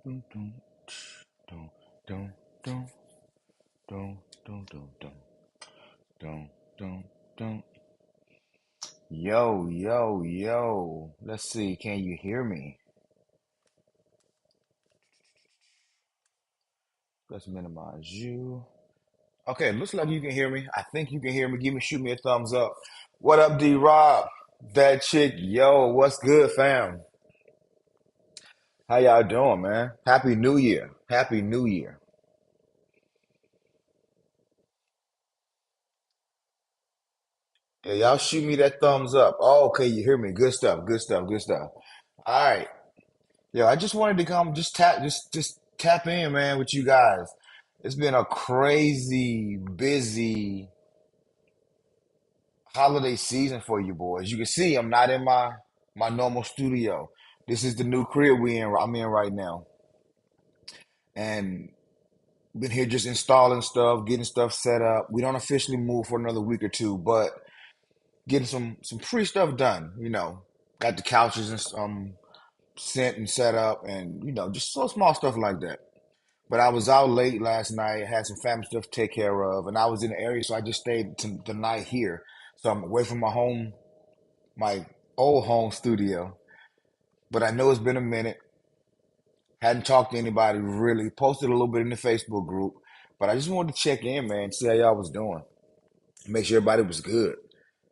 Dun, dun, dun, dun, dun, dun, dun, dun, dun, dun, dun, dun. Yo, yo, yo. Let's see. Can you hear me? Let's minimize you. Okay, looks like you can hear me. I think you can hear me. Shoot me a thumbs up. What up, D Rob? That chick, yo, what's good, fam? How y'all doing, man? Happy New Year. Happy New Year. Yeah, y'all shoot me that thumbs up. Oh, okay, you hear me. Good stuff, good stuff, good stuff. All right. Yo, I just wanted to come just tap in, man, with you guys. It's been a crazy busy holiday season for you boys. You can see I'm not in my normal studio. This is the new crib I'm in right now. And been here just installing stuff, getting stuff set up. We don't officially move for another week or two, but getting some free stuff done. Got the couches and sent and set up and just so small stuff like that. But I was out late last night, had some family stuff to take care of, and I was in the area, so I just stayed the night here. So I'm away from my old home studio. But I know it's been a minute. Hadn't talked to anybody really. Posted a little bit in the Facebook group, but I just wanted to check in, man, see how y'all was doing. Make sure everybody was good.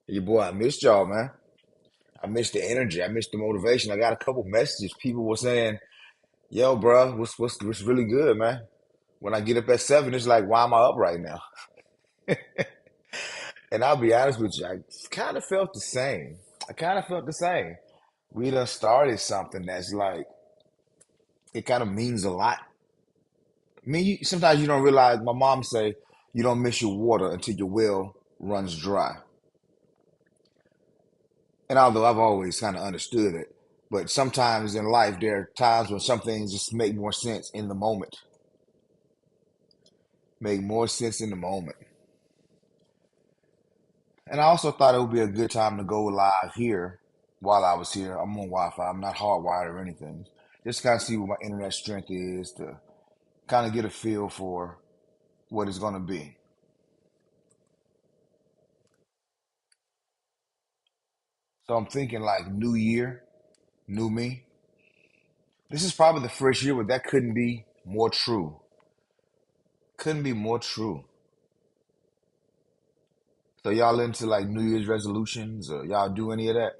Your boy, I missed y'all, man. I missed the energy. I missed the motivation. I got a couple messages. People were saying, "Yo, bro, what's really good, man?" When I get up at 7, it's like, why am I up right now? And I'll be honest with you, I kind of felt the same. I kind of felt the same. We done started something that's like, it kind of means a lot. I mean, sometimes you don't realize, my mom say, you don't miss your water until your well runs dry. And although I've always kind of understood it, but sometimes in life, there are times when some things just make more sense in the moment. Make more sense in the moment. And I also thought it would be a good time to go live here while I was here. I'm on Wi-Fi. I'm not hardwired or anything. Just kind of see what my internet strength is to kind of get a feel for what it's going to be. So I'm thinking like new year, new me. This is probably the first year where that couldn't be more true. Couldn't be more true. So y'all into like New Year's resolutions or y'all do any of that?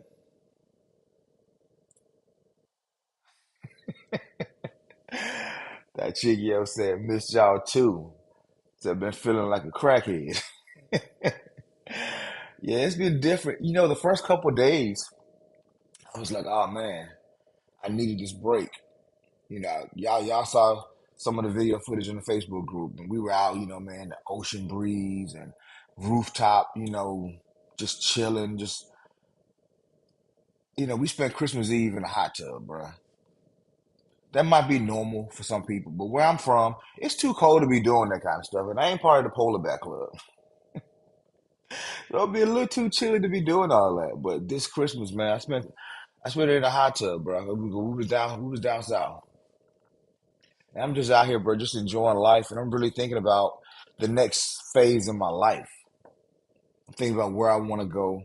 That chick yo said, miss y'all too. So I've been feeling like a crackhead. Yeah, it's been different. The first couple of days, I was like, oh man, I needed this break. Y'all saw some of the video footage in the Facebook group, and we were out, man, the ocean breeze and rooftop, just chilling, we spent Christmas Eve in a hot tub, bruh. That might be normal for some people, but where I'm from, it's too cold to be doing that kind of stuff, and I ain't part of the polar bear club. It'll be a little too chilly to be doing all that. But this Christmas, man, I spent it in a hot tub, bro. We was down south. And I'm just out here, bro, just enjoying life, and I'm really thinking about the next phase of my life. I'm thinking about where I want to go.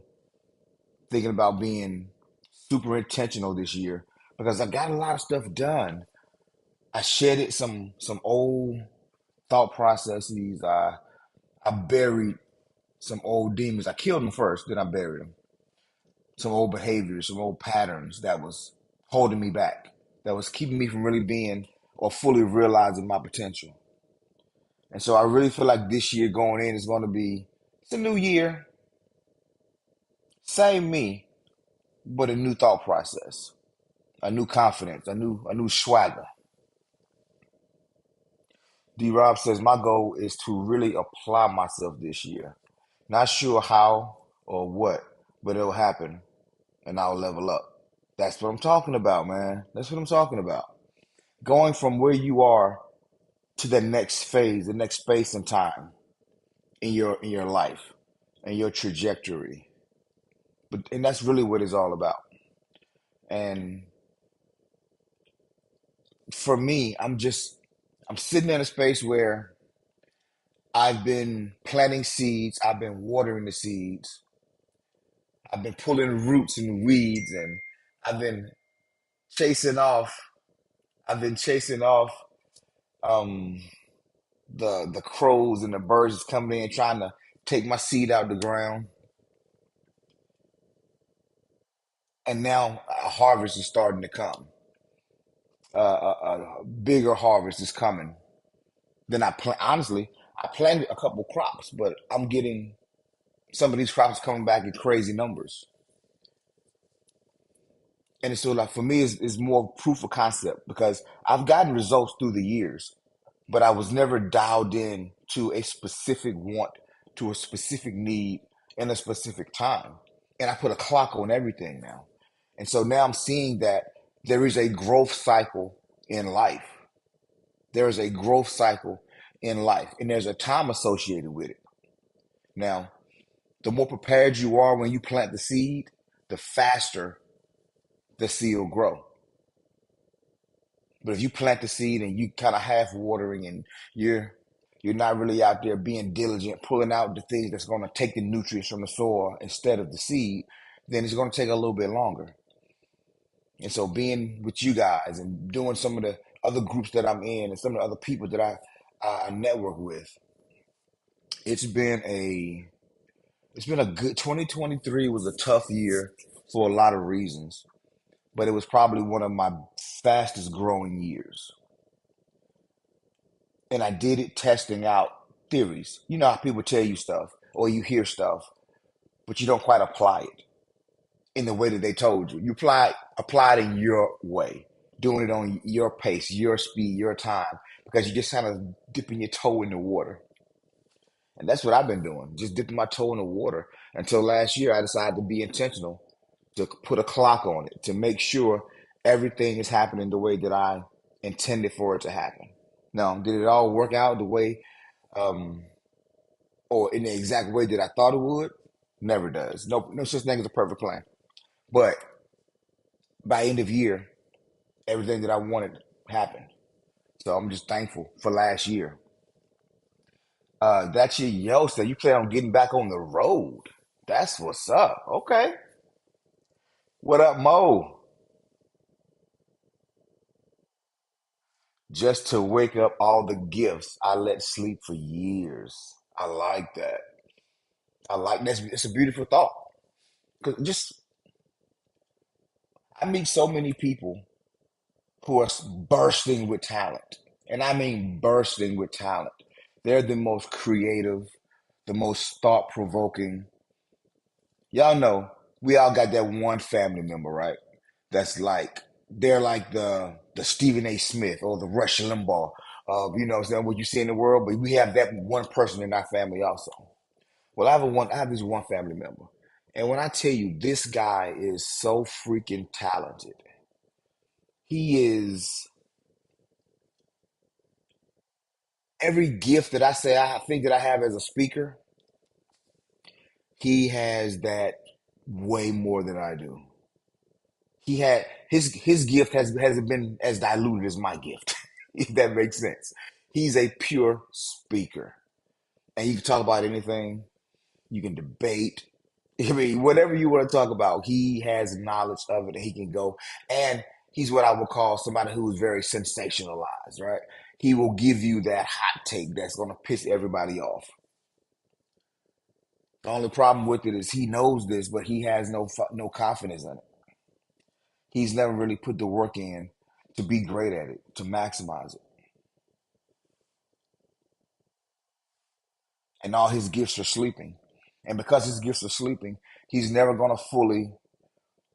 Thinking about being super intentional this year because I got a lot of stuff done. I shedded some old thought processes. I buried some old demons. I killed them first, then I buried them. Some old behaviors, some old patterns that was holding me back, that was keeping me from really being or fully realizing my potential. And so I really feel like this year going in is going to be, it's a new year, same me, but a new thought process, a new confidence, a new swagger. D Rob says my goal is to really apply myself this year. Not sure how or what, but it'll happen and I'll level up. That's what I'm talking about, man. That's what I'm talking about. Going from where you are to the next phase, the next space and time in your life and your trajectory. And that's really what it's all about. And for me, I'm sitting in a space where I've been planting seeds, I've been watering the seeds, I've been pulling roots and weeds, and I've been chasing off, I've been chasing off um the crows and the birds that's coming in trying to take my seed out the ground. And now a harvest is starting to come. A bigger harvest is coming than I plan. Honestly, I planted a couple crops, but I'm getting some of these crops coming back in crazy numbers. And it's so like for me, it's more proof of concept because I've gotten results through the years, but I was never dialed in to a specific want, to a specific need in a specific time. And I put a clock on everything now. And so now I'm seeing that there is a growth cycle in life. There is a growth cycle in life, and there's a time associated with it. Now, the more prepared you are when you plant the seed, the faster the seed will grow. But if you plant the seed and you kind of half watering and you're you're not really out there being diligent, pulling out the things that's going to take the nutrients from the soil instead of the seed, then it's going to take a little bit longer. And so being with you guys and doing some of the other groups that I'm in and some of the other people that I network with, it's been a it's been a good 2023 was a tough year for a lot of reasons, but it was probably one of my fastest growing years. And I did it testing out theories. You know how people tell you stuff or you hear stuff, but you don't quite apply it in the way that they told you. You apply it in your way, doing it on your pace, your speed, your time, because you're just kind of dipping your toe in the water. And that's what I've been doing, just dipping my toe in the water until last year I decided to be intentional, to put a clock on it, to make sure everything is happening the way that I intended for it to happen. Now, did it all work out the way um, or in the exact way that I thought it would? Never does. No such thing as a perfect plan. But by end of year, everything that I wanted happened. So I'm just thankful for last year. That's your yo. So you plan on getting back on the road. That's what's up. Okay. What up, Mo? Just to wake up all the gifts I let sleep for years. I like that. I like that's it's a beautiful thought. Cause just I meet so many people who are bursting with talent. And I mean bursting with talent. They're the most creative, the most thought provoking. Y'all know we all got that one family member, right? That's like they're like the Stephen A. Smith or the Rush Limbaugh of you know what I'm saying what you see in the world, but we have that one person in our family also. Well, I have this one family member. And when I tell you this guy is so freaking talented, he is every gift that I say I think that I have as a speaker, he has that way more than I do. He had his gift hasn't been as diluted as my gift, if that makes sense. He's a pure speaker, and you can talk about anything. You can debate. I mean, whatever you want to talk about, he has knowledge of it, and he can go. And he's what I would call somebody who is very sensationalized, right? He will give you that hot take that's going to piss everybody off. The only problem with it is he knows this, but he has no confidence in it. He's never really put the work in to be great at it, to maximize it. And all his gifts are sleeping. And because his gifts are sleeping, he's never going to fully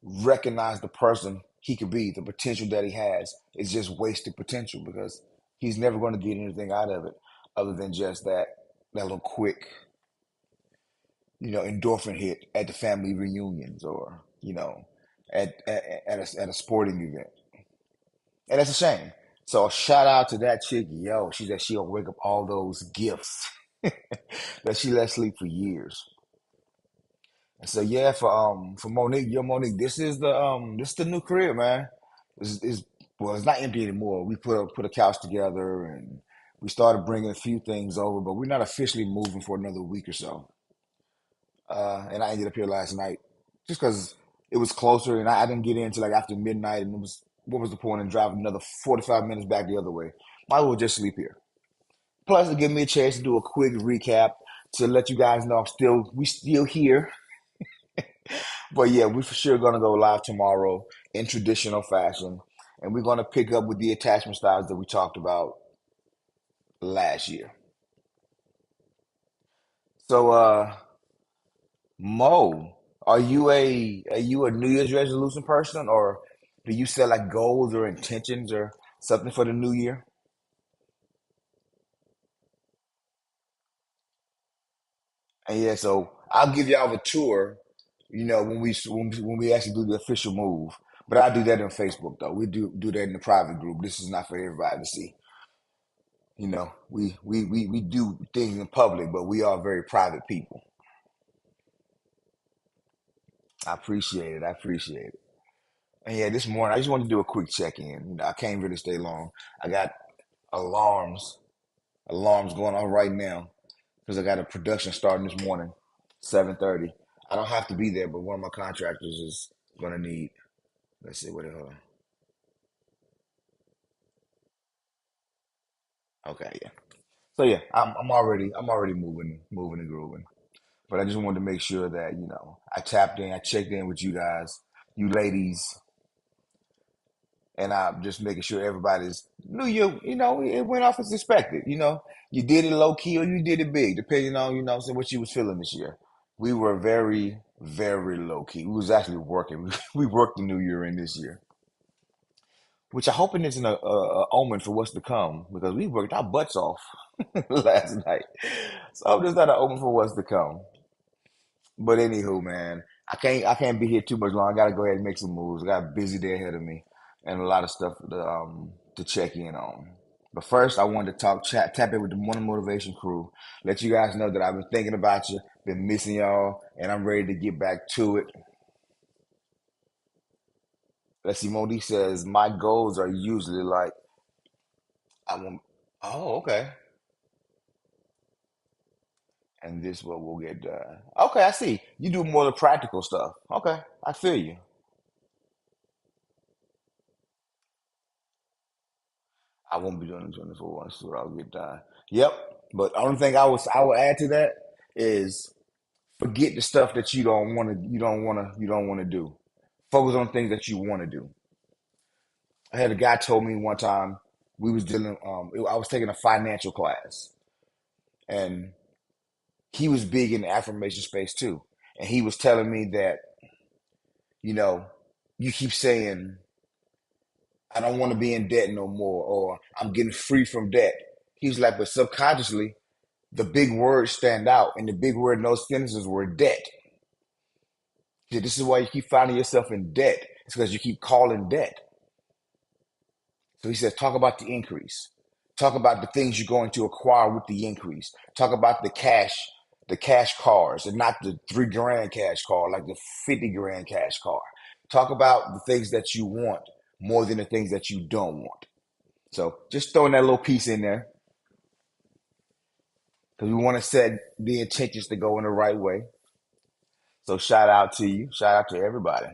recognize the person he could be, the potential that he has. Is just wasted potential because he's never going to get anything out of it other than just that little quick, endorphin hit at the family reunions or, at a sporting event. And that's a shame. So shout out to that chick. Yo, she said she'll wake up all those gifts that she let sleep for years. And so yeah, for Monique, Monique, this is the new career, man. This is well, it's not empty anymore. We put a couch together and we started bringing a few things over, but we're not officially moving for another week or so. And I ended up here last night just because it was closer, and I didn't get in until like after midnight, and it was what was the point in driving another 45 minutes back the other way? Might as well just sleep here. Plus, it gave me a chance to do a quick recap to let you guys know we still here. But yeah, we for sure gonna go live tomorrow in traditional fashion, and we're gonna pick up with the attachment styles that we talked about last year. So, Mo, are you a New Year's resolution person, or do you set like goals or intentions or something for the new year? And yeah, so I'll give y'all a tour. When we actually do the official move, but I do that on Facebook though. We do that in the private group. This is not for everybody to see. We do things in public, but we are very private people. I appreciate it. I appreciate it. And yeah, this morning I just wanted to do a quick check in. I can't really stay long. I got alarms, alarms going on right now because I got a production starting this morning, 7:30. I don't have to be there, but one of my contractors is gonna need. Let's see what it. Okay, yeah. So yeah, I'm already moving and grooving. But I just wanted to make sure that I tapped in, I checked in with you guys, you ladies, and I'm just making sure everybody's New Year. It went off as expected. You did it low key or you did it big, depending on so what you was feeling this year. We were very, very low key. We was actually working. We worked the New Year in this year, which I hoping isn't a omen for what's to come because we worked our butts off last night. So I'm just not an omen for what's to come. But anywho, man, I can't be here too much long. I gotta go ahead and make some moves. I got a busy day ahead of me and a lot of stuff to check in on. But first, I wanted to tap in with the Morning Motivation crew, let you guys know that I've been thinking about you, been missing y'all, and I'm ready to get back to it. Let's see, Modi says my goals are usually like I want. Oh, okay, and this what we'll get done. Okay, I see. You do more of the practical stuff. Okay, I feel you. I won't be doing the 24 ones, so I'll get done. Yep. But the only thing I will add to that is forget the stuff that you don't want to do. Focus on things that you want to do. I had a guy told me one time we was dealing I was taking a financial class and he was big in the affirmation space too. And he was telling me that, you know, you keep saying I don't want to be in debt no more or I'm getting free from debt. He was like, but subconsciously the big words stand out, and the big word in those sentences were debt. Yeah, this is why you keep finding yourself in debt. It's because you keep calling debt. So he says, talk about the increase. Talk about the things you're going to acquire with the increase. Talk about the cash cars, and not the 3 grand cash car, like the 50 grand cash car. Talk about the things that you want more than the things that you don't want. So just throwing that little piece in there because we want to set the intentions to go in the right way. So shout out to you. Shout out to everybody.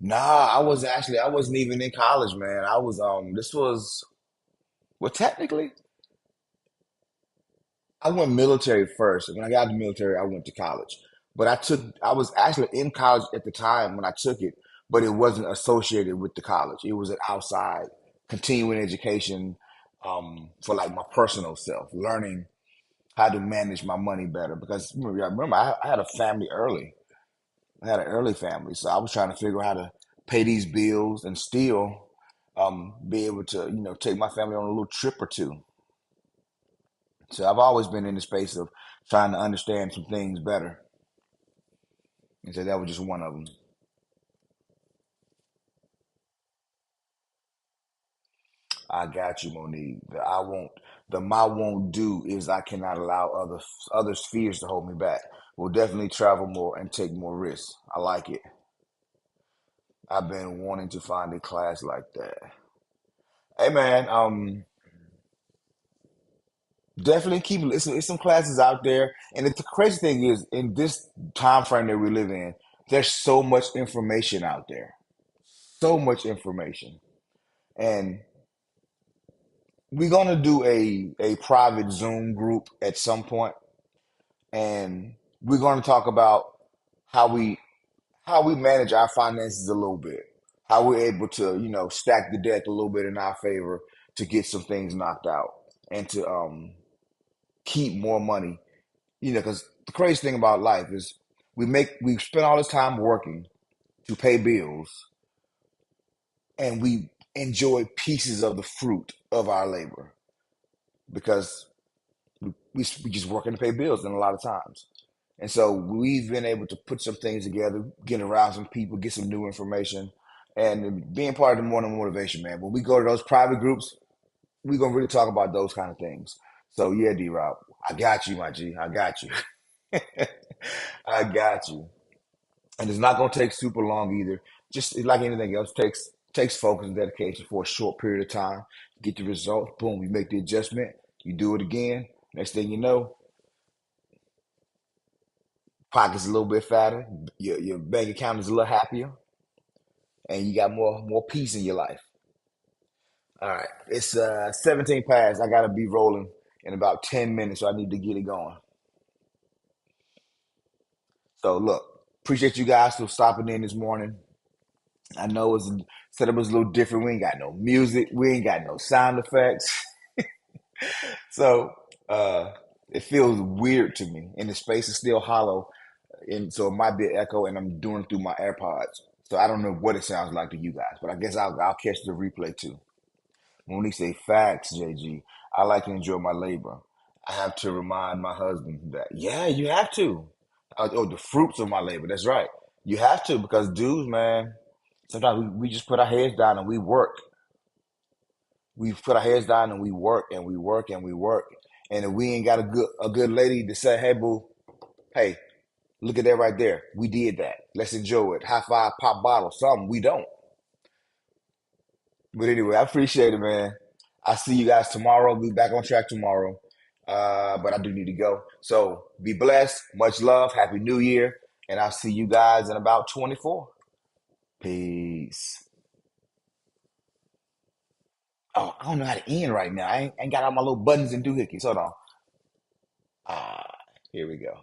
Nah, I wasn't even in college, man. I was this was well technically I went military first. When I got out of the military, I went to college. But I was actually in college at the time when I took it, but it wasn't associated with the college. It was an outside continuing education for like my personal self, learning how to manage my money better. Because remember I had a family early. I had an early family, so I was trying to figure out how to pay these bills and still be able to, take my family on a little trip or two. So I've always been in the space of trying to understand some things better, and so that was just one of them. I got you, Monique. The my won't do is I cannot allow others fears to hold me back. We'll definitely travel more and take more risks. I like it. I've been wanting to find a class like that. Hey man, definitely keep listening. There's some classes out there, and the crazy thing is, in this time frame that we live in, there's so much information out there, so much information, and we're gonna do a private Zoom group at some point, and we're gonna talk about how we how we manage our finances a little bit, how we're able to stack the deck a little bit in our favor to get some things knocked out and to keep more money. Because the crazy thing about life is we spend all this time working to pay bills, and we enjoy pieces of the fruit of our labor because we just working to pay bills and a lot of times. And so we've been able to put some things together, get around some people, get some new information, and being part of the morning motivation, man. When we go to those private groups, we're gonna really talk about those kind of things. So yeah, D Rob, I got you, my G. I got you. I got you. And it's not gonna take super long either. Just like anything else, takes focus and dedication for a short period of time. Get the results. Boom, you make the adjustment. You do it again. Next thing you know, pockets a little bit fatter. Your bank account is a little happier, and you got more peace in your life. All right, it's 17 past. I gotta be rolling in about 10 minutes, so I need to get it going. So look, appreciate you guys for stopping in this morning. I know it's setup was a little different. We ain't got no music. We ain't got no sound effects. So uh, it feels weird to me, and the space is still hollow, and so it might be an echo. And I'm doing it through my AirPods, so I don't know what it sounds like to you guys. But I guess I'll catch the replay too. When we say facts, JG, I like to enjoy my labor. I have to remind my husband that, yeah, you have to. Oh, the fruits of my labor. That's right. You have to because, dudes, man, sometimes we just put our heads down and we work. We put our heads down and we work and we work and we work. And if we ain't got a good lady to say, hey, boo, hey, look at that right there. We did that. Let's enjoy it. High five, pop bottle, something. We don't. But anyway, I appreciate it, man. I see you guys tomorrow. Be back on track tomorrow. But I do need to go. So be blessed. Much love. Happy New Year. And I'll see you guys in about 24. Peace. Oh, I don't know how to end right now. I ain't got all my little buttons and doohickeys. Hold on. Ah, here we go.